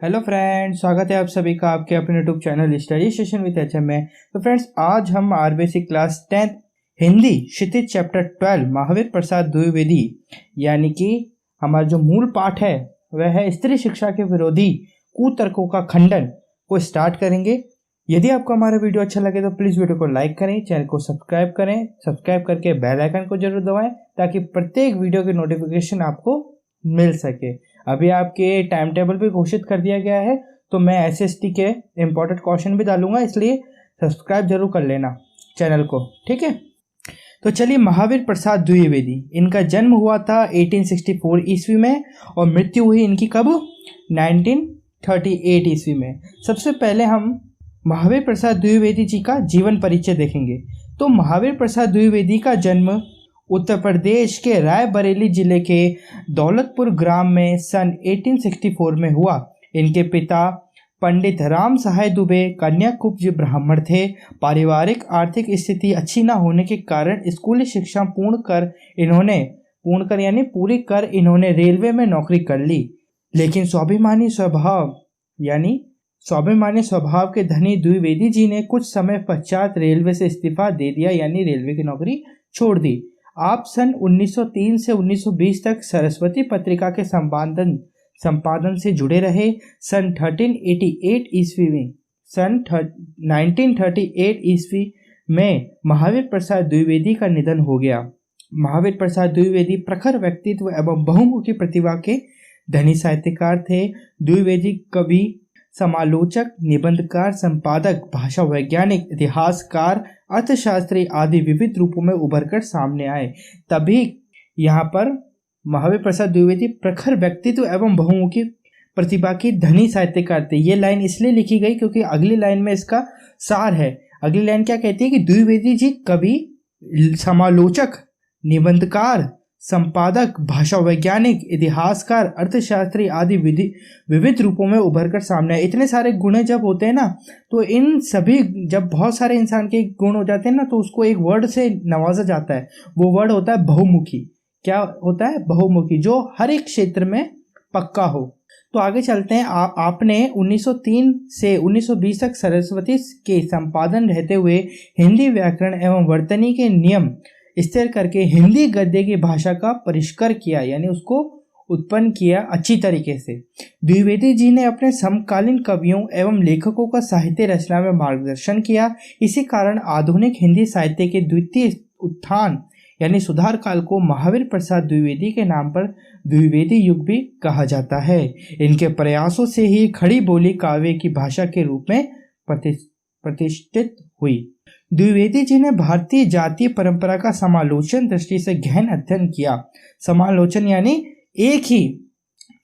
Hello friends, स्वागत है आप सभी का आपके अपने YouTube channel study session with HM में। तो फ्रेंड्स, आज हम आरबीसी क्लास 10 हिंदी क्षितिज चैप्टर 12 महावीर प्रसाद द्विवेदी यानी कि हमारा जो मूल पाठ है वह है स्त्री शिक्षा के विरोधी कुतर्कों का खंडन को स्टार्ट करेंगे। यदि आपको हमारा वीडियो अच्छा लगे तो प्लीज़ वीडियो को लाइक करें, चैनल को सब्सक्राइब करें, सब्सक्राइब करके बेल आइकन को जरूर दबाएं ताकि प्रत्येक वीडियो की नोटिफिकेशन आपको मिल सके। अभी आपके टाइम टेबल भी घोषित कर दिया गया है, तो मैं एसएसटी के इम्पोर्टेंट क्वेश्चन भी डालूंगा, इसलिए सब्सक्राइब जरूर कर लेना चैनल को, ठीक है। तो चलिए, महावीर प्रसाद द्विवेदी, इनका जन्म हुआ था 1864 ईस्वी में और मृत्यु हुई इनकी कब? 1938 ईस्वी में। सबसे पहले हम महावीर प्रसाद द्विवेदी जी का जीवन परिचय देखेंगे। तो महावीर प्रसाद द्विवेदी का जन्म उत्तर प्रदेश के रायबरेली जिले के दौलतपुर ग्राम में सन 1864 में हुआ। इनके पिता पंडित राम सहाय दुबे कन्याकुब्ज ब्राह्मण थे। पारिवारिक आर्थिक स्थिति अच्छी न होने के कारण स्कूली शिक्षा पूरी कर इन्होंने रेलवे में नौकरी कर ली। लेकिन स्वाभिमानी स्वभाव के धनी द्विवेदी जी ने कुछ समय पश्चात रेलवे से इस्तीफा दे दिया, यानी रेलवे की नौकरी छोड़ दी। आप सन 1903 से 1920 तक सरस्वती पत्रिका के संपादन से जुड़े रहे। सन 1938 ईस्वी में महावीर प्रसाद द्विवेदी का निधन हो गया। महावीर प्रसाद द्विवेदी प्रखर व्यक्तित्व एवं बहुमुखी प्रतिभा के धनी साहित्यकार थे। द्विवेदी कवि, समालोचक, निबंधकार, संपादक, भाषा वैज्ञानिक, इतिहासकार, अर्थशास्त्री आदि विविध रूपों में उभरकर सामने आए। तभी यहाँ पर महावीर प्रसाद द्विवेदी प्रखर व्यक्तित्व एवं बहुमुखी प्रतिभा की धनी साहित्यकार थे। ये लाइन इसलिए लिखी गई क्योंकि अगली लाइन में इसका सार है। अगली लाइन क्या कहती है कि द्विवेदी जी कवि, समालोचक, निबंधकार, संपादक, भाषा वैज्ञानिक, इतिहासकार, अर्थशास्त्री आदि विविध रूपों में उभरकर सामने आए। इतने सारे गुण जब होते हैं ना, तो इन सभी, जब बहुत सारे इंसान के गुण हो जाते हैं ना, तो उसको एक वर्ड से नवाजा जाता है। वो वर्ड होता है बहुमुखी। क्या होता है? बहुमुखी, जो हर एक क्षेत्र में पक्का हो। तो आगे चलते हैं। आपने 1903 से 1920 तक सरस्वती के संपादन रहते हुए हिंदी व्याकरण एवं वर्तनी के नियम स्थिर करके हिंदी गद्य की भाषा का परिष्कार किया, यानी उसको उत्पन्न किया अच्छी तरीके से। द्विवेदी जी ने अपने समकालीन कवियों एवं लेखकों का साहित्य रचना में मार्गदर्शन किया। इसी कारण आधुनिक हिंदी साहित्य के द्वितीय उत्थान यानी सुधार काल को महावीर प्रसाद द्विवेदी के नाम पर द्विवेदी युग भी कहा जाता है। इनके प्रयासों से ही खड़ी बोली काव्य की भाषा के रूप में प्रतिष्ठित हुई। द्विवेदी जी ने भारतीय जातीय परंपरा का समालोचन दृष्टि से गहन अध्ययन किया। समालोचन यानी एक ही,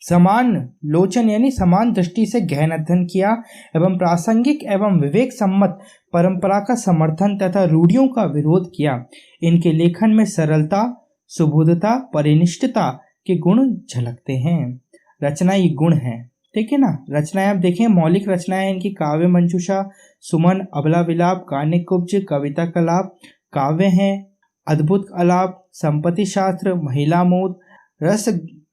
समालोचन यानी समान दृष्टि से गहन अध्ययन किया एवं प्रासंगिक एवं विवेक सम्मत परंपरा का समर्थन तथा रूढ़ियों का विरोध किया। इनके लेखन में सरलता, सुबोधता, परिनिष्ठता के गुण झलकते हैं। रचना ये गुण है, ठीक है ना। रचनाएं आप देखें, मौलिक रचनाएं इनकी काव्य मंजूषा, सुमन, अबला विलाप, कान्यकुब्ज, कविता कलाप, काव्य हैं, अद्भुत अलाप, संपत्ति शास्त्र, महिला मोद,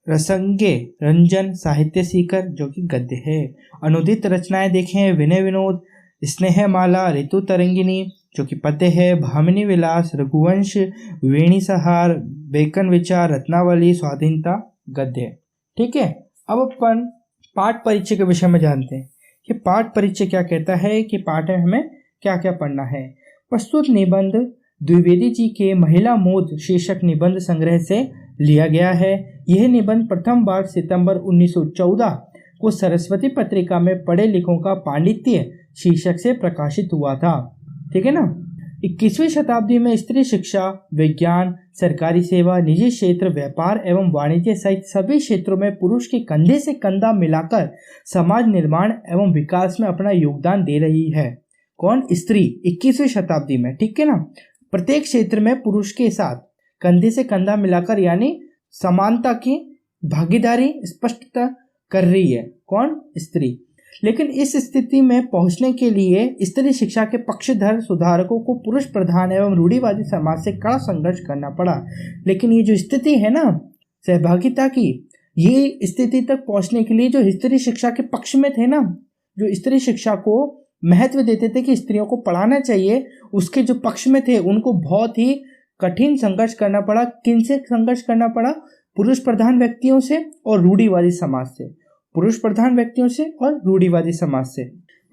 रसंगे रंजन, साहित्य सीकर जो कि गद्य है। अनुदित रचनाएं देखें, विनय विनोद, स्नेहमाला, ऋतु तरंगिनी जो कि पद्य है, भामिनी विलास, रघुवंश, वेणी सहार, बेकन विचार, रत्नावली, स्वाधीनता गद्य है, ठीक है। अब अपन पाठ परिचय के विषय में जानते हैं कि पाठ परिचय क्या कहता है, कि पाठ में हमें क्या क्या पढ़ना है। प्रस्तुत निबंध द्विवेदी जी के महिला मोद शीर्षक निबंध संग्रह से लिया गया है। यह निबंध प्रथम बार सितंबर 1914 को सरस्वती पत्रिका में पढ़े लिखों का पांडित्य शीर्षक से प्रकाशित हुआ था, ठीक है ना। 21वीं शताब्दी में स्त्री शिक्षा, विज्ञान, सरकारी सेवा, निजी क्षेत्र, व्यापार एवं वाणिज्य सहित सभी क्षेत्रों में पुरुष के कंधे से कंधा मिलाकर समाज निर्माण एवं विकास में अपना योगदान दे रही है। कौन? स्त्री। 21वीं शताब्दी में, ठीक है ना। प्रत्येक क्षेत्र में पुरुष के साथ कंधे से कंधा मिलाकर यानी समानता की भागीदारी स्पष्ट कर रही है। कौन? स्त्री। लेकिन इस स्थिति में पहुंचने के लिए स्त्री शिक्षा के पक्षधर सुधारकों को पुरुष प्रधान एवं रूढ़िवादी समाज से कड़ा संघर्ष करना पड़ा। लेकिन ये जो स्थिति है ना सहभागिता की, ये स्थिति तक पहुंचने के लिए जो स्त्री शिक्षा के पक्ष में थे ना, जो स्त्री शिक्षा को महत्व देते थे कि स्त्रियों को पढ़ाना चाहिए, उसके जो पक्ष में थे उनको बहुत ही कठिन संघर्ष करना पड़ा। किनसे संघर्ष करना पड़ा? पुरुष प्रधान व्यक्तियों से और रूढ़िवादी समाज से। पुरुष प्रधान व्यक्तियों से और रूढ़िवादी समाज से।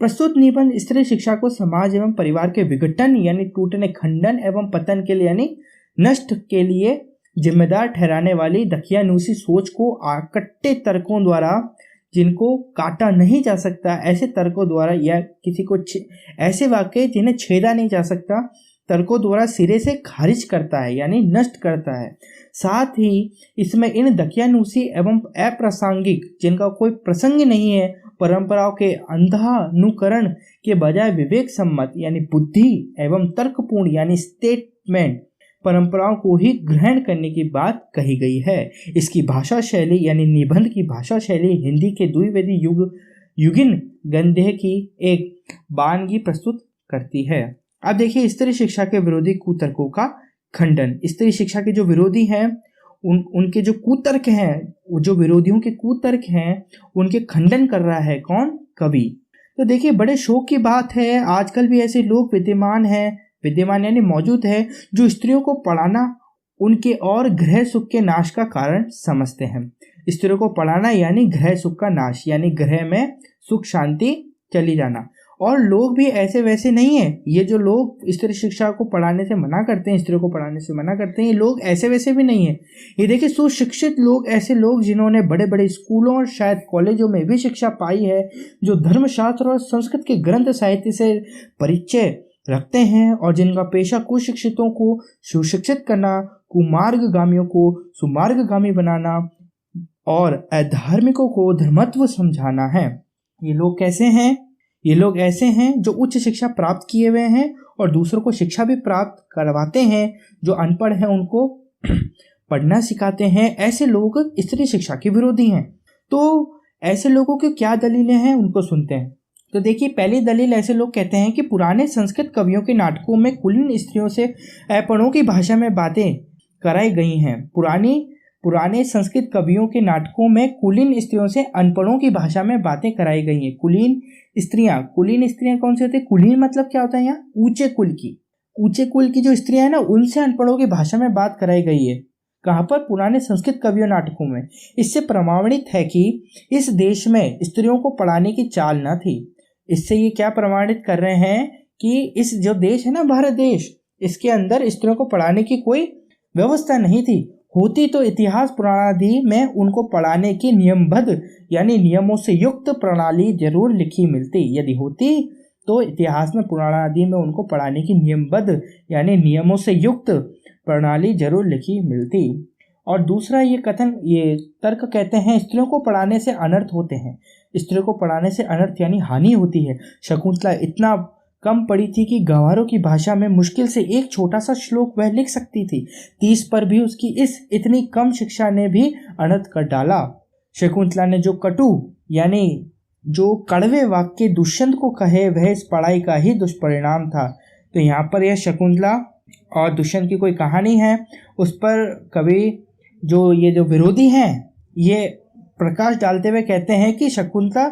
प्रस्तुत निबंध स्त्री शिक्षा को समाज एवं परिवार के विघटन यानी टूटने, खंडन एवं पतन के लिए यानी नष्ट के लिए जिम्मेदार ठहराने वाली दकियानूसी सोच को आकट्टे तर्कों द्वारा, जिनको काटा नहीं जा सकता, ऐसे तर्कों द्वारा या किसी को ऐसे वाक्य जिन्हें छेदा नहीं जा सकता, तर्कों द्वारा सिरे से खारिज करता है यानी नष्ट करता है। साथ ही इसमें इन दकियानूसी एवं अप्रासंगिक, जिनका कोई प्रसंग नहीं है, परंपराओं के अंधानुकरण के बजाय विवेक सम्मत यानी बुद्धि एवं तर्कपूर्ण यानी स्टेटमेंट परंपराओं को ही ग्रहण करने की बात कही गई है। इसकी भाषा शैली यानी निबंध की भाषा शैली हिंदी के द्विवेदी युगिन गंधेय की एक बानगी प्रस्तुत करती है। अब देखिए स्त्री शिक्षा के विरोधी कुतर्कों का खंडन। स्त्री शिक्षा के जो विरोधी हैं उनके जो कुतर्क हैं, जो विरोधियों के कुतर्क हैं, उनके खंडन कर रहा है कौन? कवि। तो देखिए बड़े शौक की बात है, आजकल भी ऐसे लोग विद्यमान यानी मौजूद है, जो स्त्रियों को पढ़ाना उनके और गृह सुख के नाश का कारण समझते हैं। स्त्रियों को पढ़ाना यानी गृह सुख का नाश, यानी गृह में सुख शांति चली जाना। और लोग भी ऐसे वैसे नहीं है, ये जो लोग स्त्री शिक्षा को पढ़ाने से मना करते हैं, स्त्रियों को पढ़ाने से मना करते हैं, ये लोग ऐसे वैसे भी नहीं है। ये देखिए सुशिक्षित लोग, ऐसे लोग जिन्होंने बड़े बड़े स्कूलों और शायद कॉलेजों में भी शिक्षा पाई है, जो धर्मशास्त्र और संस्कृत के ग्रंथ साहित्य से परिचय रखते हैं और जिनका पेशा कुशिक्षितों को सुशिक्षित करना, कुमार्गगामियों को सुमार्गगामी बनाना और अधार्मिकों को धर्मत्व समझाना है। ये लोग कैसे हैं? ये लोग ऐसे हैं जो उच्च शिक्षा प्राप्त किए हुए हैं और दूसरों को शिक्षा भी प्राप्त करवाते हैं। जो अनपढ़ हैं उनको पढ़ना सिखाते हैं। ऐसे लोग स्त्री शिक्षा के विरोधी हैं। तो ऐसे लोगों की क्या दलीलें हैं उनको सुनते हैं। तो देखिए पहली दलील, ऐसे लोग कहते हैं कि पुराने संस्कृत कवियों के नाटकों में कुलीन स्त्रियों से अपणों की भाषा में बातें कराई गई हैं। पुराने संस्कृत कवियों के नाटकों में कुलीन स्त्रियों से अनपढ़ों की भाषा में बातें कराई गई हैं। कुलीन स्त्रियां कौन सी होती है? कुलीन मतलब क्या होता है? यहाँ ऊंचे कुल की जो स्त्रियां हैं ना, उनसे अनपढ़ों की भाषा में बात कराई गई है। कहाँ पर? पुराने संस्कृत कवियों नाटकों में। इससे प्रमाणित है कि इस देश में स्त्रियों को पढ़ाने की चाल न थी। इससे ये क्या प्रमाणित कर रहे हैं कि इस जो देश है ना, भारत देश, इसके अंदर स्त्रियों को पढ़ाने की कोई व्यवस्था नहीं थी। होती तो इतिहास प्रणाली में उनको पढ़ाने की नियमबद्ध यानी नियमों से युक्त प्रणाली जरूर लिखी मिलती। यदि होती तो इतिहास में प्रणाली में उनको पढ़ाने की नियमबद्ध यानी नियमों से युक्त प्रणाली जरूर लिखी मिलती। और दूसरा ये तर्क कहते हैं स्त्रियों को पढ़ाने से अनर्थ होते हैं। स्त्रियों को पढ़ाने से अनर्थ यानी हानि होती है। शकुंतला इतना कम पढ़ी थी कि गंवारों की भाषा में मुश्किल से एक छोटा सा श्लोक वह लिख सकती थी। 30 पर भी उसकी इस इतनी कम शिक्षा ने भी अनर्थ कर डाला। शकुंतला ने जो कटु यानी जो कड़वे वाक्य दुष्यंत को कहे, वह इस पढ़ाई का ही दुष्परिणाम था। तो यहाँ पर यह शकुंतला और दुष्यंत की कोई कहानी है, उस पर कवि जो विरोधी हैं ये प्रकाश डालते हुए कहते हैं कि शकुंतला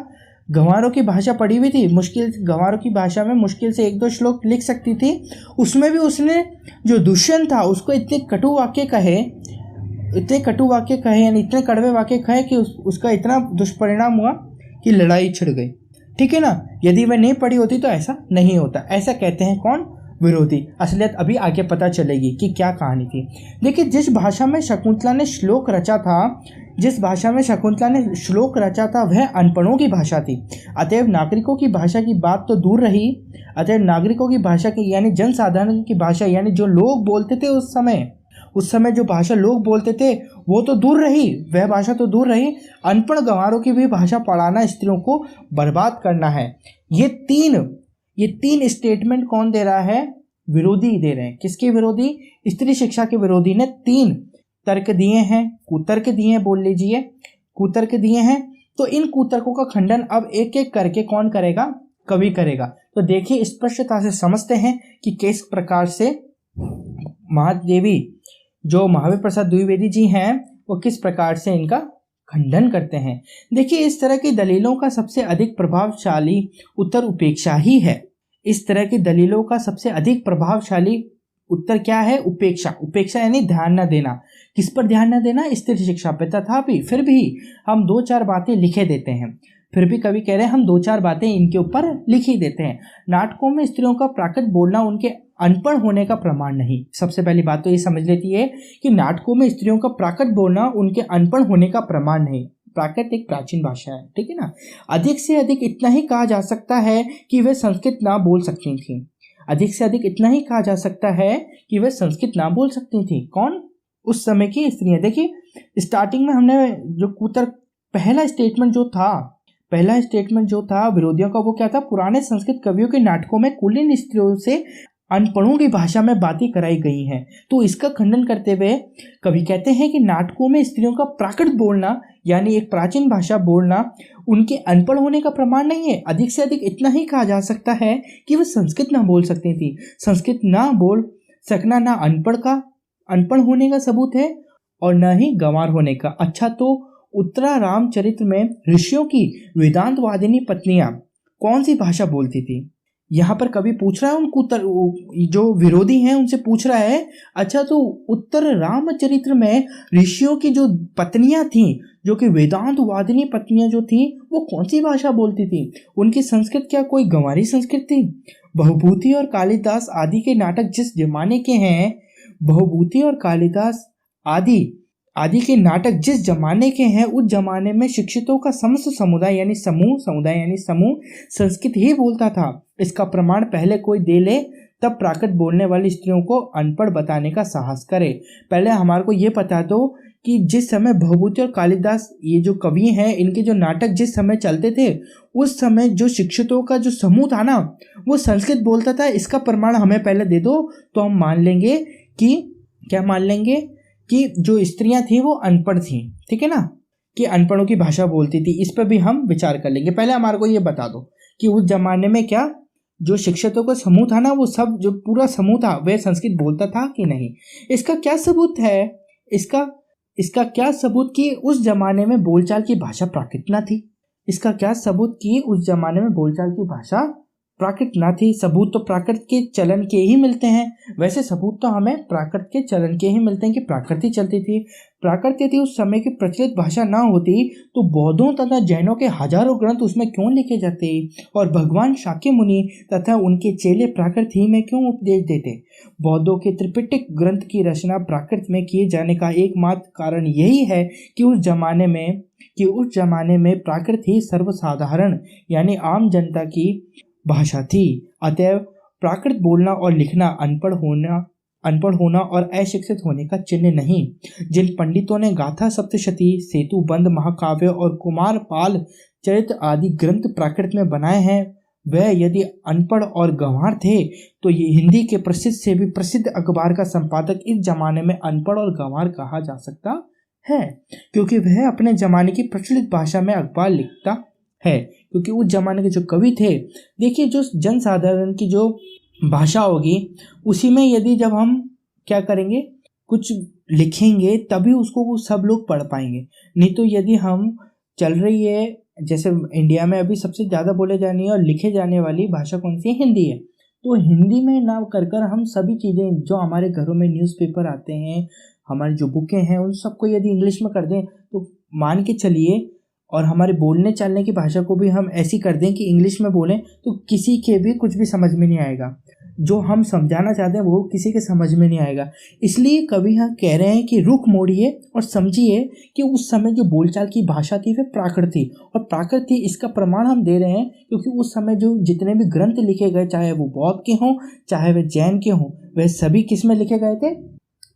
गंवारों की भाषा पढ़ी हुई थी, गंवारों की भाषा में मुश्किल से 1-2 श्लोक लिख सकती थी। उसमें भी उसने जो दुष्यंत था उसको इतने कटु वाक्य कहे यानी इतने कड़वे वाक्य कहे कि उसका इतना दुष्परिणाम हुआ कि लड़ाई छिड़ गई। ठीक है ना। यदि वह नहीं पढ़ी होती तो ऐसा नहीं होता। ऐसा कहते हैं कौन? विरोधी। असलियत अभी आगे पता चलेगी कि क्या कहानी थी। देखिए जिस भाषा में शकुंतला ने श्लोक रचा था वह अनपढ़ों की भाषा थी। अतएव नागरिकों की भाषा की बात तो दूर रही। अतएव नागरिकों की भाषा की यानी जनसाधारण की भाषा यानी जो लोग बोलते थे उस समय जो भाषा लोग बोलते थे वो तो दूर रही, वह भाषा तो दूर रही। अनपढ़ गंवारों की भी भाषा पढ़ाना स्त्रियों को बर्बाद करना है। ये तीन स्टेटमेंट कौन दे रहा है? विरोधी दे रहे हैं। किसके विरोधी? स्त्री शिक्षा के विरोधी ने 3 तर्क दिए हैं, कुतर्क दिए हैं, बोल लीजिए कुतर्क दिए हैं। तो इन कुतर्कों का खंडन अब एक एक करके कौन करेगा? कवि करेगा। तो देखिए स्पष्टता से समझते हैं कि किस प्रकार से महादेवी जो महावीर प्रसाद द्विवेदी जी हैं वो किस प्रकार से इनका खंडन करते हैं। देखिए, इस तरह की दलीलों का सबसे अधिक प्रभावशाली उत्तर उपेक्षा ही है। इस तरह की दलीलों का सबसे अधिक प्रभावशाली उत्तर क्या है? उपेक्षा। उपेक्षा यानी ध्यान न देना। किस पर ध्यान न देना? स्त्री शिक्षा पे। तथापि फिर भी हम 2-4 बातें लिखे देते हैं। फिर भी कवि कह रहे हैं हम 2-4 बातें इनके ऊपर लिख ही देते हैं। नाटकों में स्त्रियों का प्राकृत बोलना उनके अनपढ़ होने का प्रमाण नहीं। सबसे पहली बात तो ये समझ लेती है कि नाटकों में स्त्रियों का प्राकृत बोलना उनके अनपढ़ होने का प्रमाण नहीं। प्राकृत एक प्राचीन भाषा है, ठीक है ना। अधिक से अधिक इतना ही कहा जा सकता है कि वे संस्कृत ना बोल सकती थी। अधिक से अधिक इतना ही कहा जा सकता है कि वे संस्कृत ना बोल सकती थी। कौन? उस समय की स्त्रियां। देखिए, स्टार्टिंग में हमने जो पहला स्टेटमेंट जो था विरोधियों का, वो क्या था? पुराने संस्कृत कवियों के नाटकों में कुलीन स्त्रियों से अनपढ़ों की भाषा में बातें कराई गई हैं। तो इसका खंडन करते हुए कवि कहते हैं कि नाटकों में स्त्रियों का प्राकृत बोलना यानी एक प्राचीन भाषा बोलना उनके अनपढ़ होने का प्रमाण नहीं है। अधिक से अधिक इतना ही कहा जा सकता है कि वह संस्कृत ना बोल सकती थी। संस्कृत ना बोल सकना ना अनपढ़ होने का सबूत है और न ही गंवार होने का। अच्छा, तो उत्तरा रामचरित्र में ऋषियों की वेदांतवादिनी पत्नियां कौन सी भाषा बोलती थी? यहाँ पर कवि पूछ रहा है उनको, जो विरोधी हैं उनसे पूछ रहा है, अच्छा तो उत्तर रामचरित्र में ऋषियों की जो पत्नियां थीं, जो कि वेदांतवादिनी पत्नियां जो थीं, वो कौन सी भाषा बोलती थी? उनकी संस्कृत क्या कोई गंवारी संस्कृत थी? बहुभूति और कालिदास आदि के नाटक जिस जमाने के हैं, बहुभूति और कालिदास आदि के नाटक जिस जमाने के हैं, उस जमाने में शिक्षितों का समस्त समुदाय यानी समूह संस्कृत ही बोलता था। इसका प्रमाण पहले कोई दे ले, तब प्राकृत बोलने वाली स्त्रियों को अनपढ़ बताने का साहस करे। पहले हमारे को ये बता दो कि जिस समय बहुभूति और कालिदास ये जो कवि हैं, इनके जो नाटक जिस समय चलते थे, उस समय जो शिक्षितों का जो समूह था ना, वो संस्कृत बोलता था। इसका प्रमाण हमें पहले दे दो, तो हम मान लेंगे कि क्या मान लेंगे कि जो स्त्रियां थी वो अनपढ़ थी, ठीक है ना, कि अनपढ़ों की भाषा बोलती थी। इस पर भी हम विचार कर लेंगे। पहले हमारे को ये बता दो कि उस जमाने में क्या जो शिक्षितों का समूह था ना, वो सब जो पूरा समूह था वह संस्कृत बोलता था कि नहीं? इसका क्या सबूत है? इसका क्या सबूत कि उस जमाने में बोलचाल की भाषा प्राकृत ना थी? इसका क्या सबूत कि उस जमाने में बोलचाल की भाषा प्राकृत ना थी? सबूत तो प्राकृत के चलन के ही मिलते हैं। वैसे सबूत तो हमें प्राकृत के चलन के ही मिलते हैं कि प्राकृत ही चलती थी। प्राकृत थी उस समय की प्रचलित भाषा ना होती तो बौद्धों तथा जैनों के हजारों ग्रंथ उसमें क्यों लिखे जाते और भगवान शाक्य मुनि तथा उनके चेले प्राकृत ही में क्यों उपदेश देते? बौद्धों के त्रिपिटक ग्रंथ की रचना प्राकृत में किए जाने का एकमात्र कारण यही है कि उस जमाने में प्राकृत ही सर्वसाधारण यानी आम जनता की भाषा थी। अतएव प्राकृत बोलना और लिखना अनपढ़ होना और अशिक्षित होने का चिन्ह नहीं। जिन पंडितों ने गाथा सप्तशती, सेतुबंध महाकाव्य और कुमारपाल चरित्र आदि ग्रंथ प्राकृत में बनाए हैं, वह यदि अनपढ़ और गंवार थे तो ये हिंदी के प्रसिद्ध से भी प्रसिद्ध अखबार का संपादक इस जमाने में अनपढ़ और गंवार कहा जा सकता है, क्योंकि वह अपने जमाने की प्रचलित भाषा में अखबार लिखता है। क्योंकि उस जमाने के जो कवि थे, देखिए जो जनसाधारण की जो भाषा होगी उसी में यदि जब हम क्या करेंगे कुछ लिखेंगे तभी उसको वो सब लोग पढ़ पाएंगे। नहीं तो यदि हम चल रही है जैसे इंडिया में अभी सबसे ज़्यादा बोले जाने और लिखे जाने वाली भाषा कौन सी है? हिंदी है। तो हिंदी में ना कर हम सभी चीज़ें जो हमारे घरों में न्यूज़पेपर आते हैं, हमारी जो बुकें हैं, उन सबको यदि इंग्लिश में कर दें तो मान के चलिए, और हमारे बोलने चालने की भाषा को भी हम ऐसी कर दें कि इंग्लिश में बोलें तो किसी के भी कुछ भी समझ में नहीं आएगा। जो हम समझाना चाहते हैं वो किसी के समझ में नहीं आएगा। इसलिए कवि यहाँ कह रहे हैं कि रुख मोड़िए और समझिए कि उस समय जो बोलचाल की भाषा थी वह प्राकृत थी, और प्राकृत थी इसका प्रमाण हम दे रहे हैं क्योंकि उस समय जो जितने भी ग्रंथ लिखे गए, चाहे वो बौद्ध के हों चाहे वे जैन के हों, वह सभी किस में लिखे गए थे?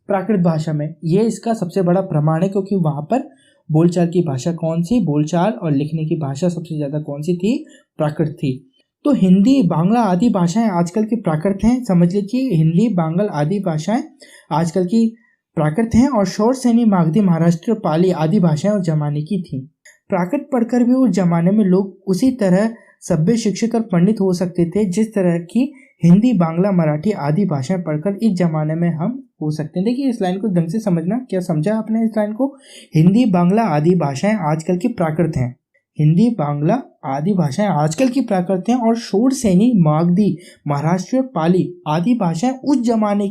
प्राकृत भाषा में। ये इसका सबसे बड़ा प्रमाण है, क्योंकि वहाँ पर बोलचाल की भाषा कौन सी, बोलचाल और लिखने की भाषा सबसे ज़्यादा कौन सी थी? प्राकृत थी। तो हिंदी बांग्ला आदि भाषाएं आजकल की प्राकृत हैं। समझ लीजिए हिंदी बांग्ला आदि भाषाएं आजकल की प्राकृत हैं, और शौर सैनी मागधी महाराष्ट्र पाली आदि भाषाएं उस जमाने की थी। प्राकृत पढ़कर भी उस जमाने में लोग उसी तरह सभ्य शिक्षित और पंडित हो सकते थे जिस तरह की हिंदी बांग्ला मराठी आदि भाषाएं पढ़कर इस जमाने में हम हो सकते हैं। देखिए इस लाइन को ढंग से समझना, क्या समझा आपने इस लाइन को? हिंदी बांग्ला आदि भाषाएं आजकल की प्राकृत हैं। हिंदी बांग्ला आदि भाषाएं आजकल की प्राकृत हैं और शोरसेनी, मागधी, महाराष्ट्र, पाली आदि भाषाएं उस जमाने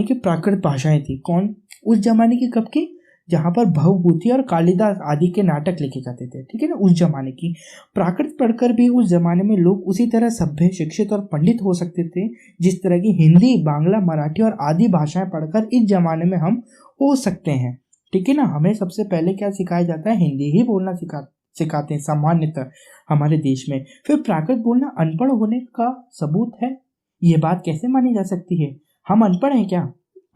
की प्राकृत भाषाएं थी। कौन? उस जमाने की, कब की? जहाँ पर भवभूति और कालिदास आदि के नाटक लिखे जाते थे, ठीक है ना, उस जमाने की। प्राकृत पढ़कर भी उस जमाने में लोग उसी तरह सभ्य, शिक्षित और पंडित हो सकते थे जिस तरह की हिंदी बांग्ला मराठी और आदि भाषाएं पढ़कर इस जमाने में हम हो सकते हैं, ठीक है ना। हमें सबसे पहले क्या सिखाया जाता है? हिंदी ही बोलना सिखाते हैं सामान्यतः हमारे देश में। फिर प्राकृत बोलना अनपढ़ होने का सबूत है, ये बात कैसे मानी जा सकती है? हम अनपढ़ हैं क्या?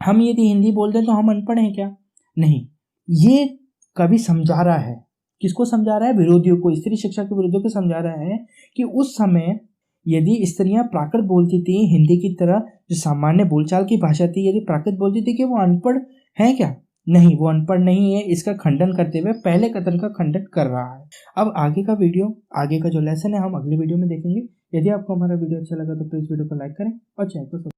हम यदि हिंदी बोलते हैं तो हम अनपढ़ हैं क्या? नहीं, ये कवि समझा रहा है। किसको समझा रहा है? विरोधियों को, स्त्री शिक्षा के विरोधियों को समझा रहा है कि उस समय यदि स्त्रियां प्राकृत बोलती थी, हिंदी की तरह जो सामान्य बोलचाल की भाषा थी, यदि प्राकृत बोलती थी, कि वो अनपढ़ है क्या? नहीं, वो अनपढ़ नहीं है। इसका खंडन करते हुए पहले कथन का खंडन कर रहा है। अब आगे का जो लेसन है हम अगले वीडियो में देखेंगे। यदि आपको हमारा वीडियो अच्छा लगा तो प्लीज वीडियो को लाइक करें और चैनल को